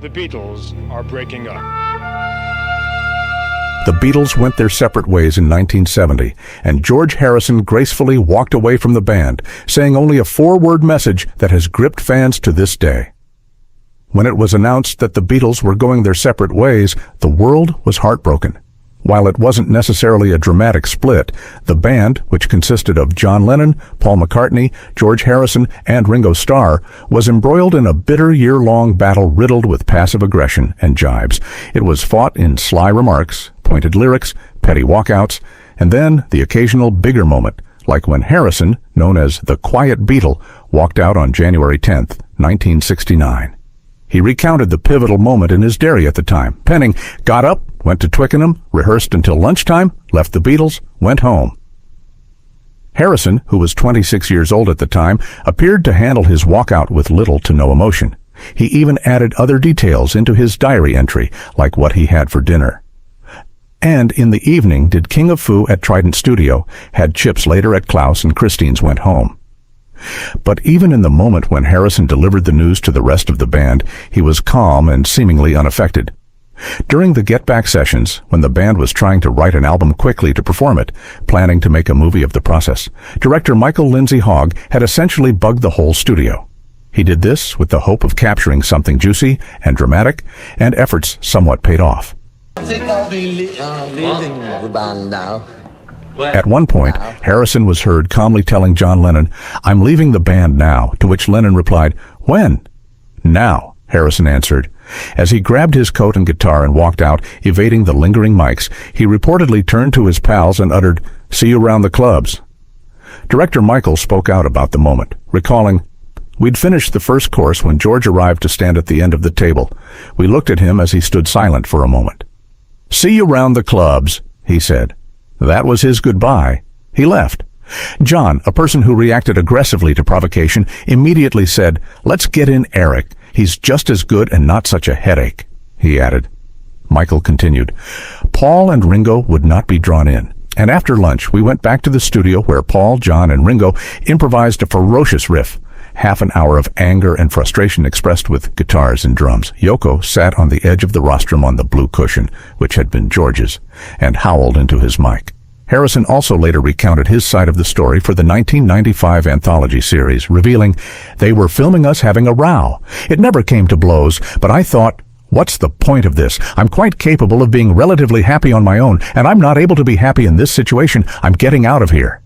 The Beatles are breaking up. The Beatles went their separate ways in 1970, and George Harrison gracefully walked away from the band, saying only a four-word message that has gripped fans to this day. When it was announced that the Beatles were going their separate ways, the world was heartbroken. While it wasn't necessarily a dramatic split, the band, which consisted of John Lennon, Paul McCartney, George Harrison, and Ringo Starr, was embroiled in a bitter year-long battle riddled with passive aggression and jibes. It was fought in sly remarks, pointed lyrics, petty walkouts, and then the occasional bigger moment, like when Harrison, known as the Quiet Beatle, walked out on January 10th, 1969. He recounted the pivotal moment in his diary at the time, penning, "Got up, went to Twickenham, rehearsed until lunchtime, left the Beatles, went home." Harrison, who was 26 years old at the time, appeared to handle his walkout with little to no emotion. He even added other details into his diary entry, like what he had for dinner. And in the evening did King of Foo at Trident Studio, had chips later at Klaus, and Christine's went home. But even in the moment when Harrison delivered the news to the rest of the band, he was calm and seemingly unaffected. During the Get Back sessions, when the band was trying to write an album quickly to perform it, planning to make a movie of the process, director Michael Lindsay Hogg had essentially bugged the whole studio. He did this with the hope of capturing something juicy and dramatic, and efforts somewhat paid off. I think I'll be leaving the band now. At one point, Harrison was heard calmly telling John Lennon, "I'm leaving the band now," to which Lennon replied, "When?" "Now," Harrison answered. As he grabbed his coat and guitar and walked out, evading the lingering mics, he reportedly turned to his pals and uttered, "See you around the clubs." Director Michael spoke out about the moment, recalling, "We'd finished the first course when George arrived to stand at the end of the table. We looked at him as he stood silent for a moment. 'See you round the clubs,' he said. That was his goodbye. He left. John, a person who reacted aggressively to provocation, immediately said, 'Let's get in Eric. He's just as good and not such a headache,' he added. Michael continued, "Paul and Ringo would not be drawn in, and after lunch we went back to the studio where Paul, John, and Ringo improvised a ferocious riff. Half an hour of anger and frustration expressed with guitars and drums. Yoko sat on the edge of the rostrum on the blue cushion, which had been George's, and howled into his mic." Harrison also later recounted his side of the story for the 1995 anthology series, revealing, "They were filming us having a row. It never came to blows, but I thought, what's the point of this? I'm quite capable of being relatively happy on my own, and I'm not able to be happy in this situation. I'm getting out of here."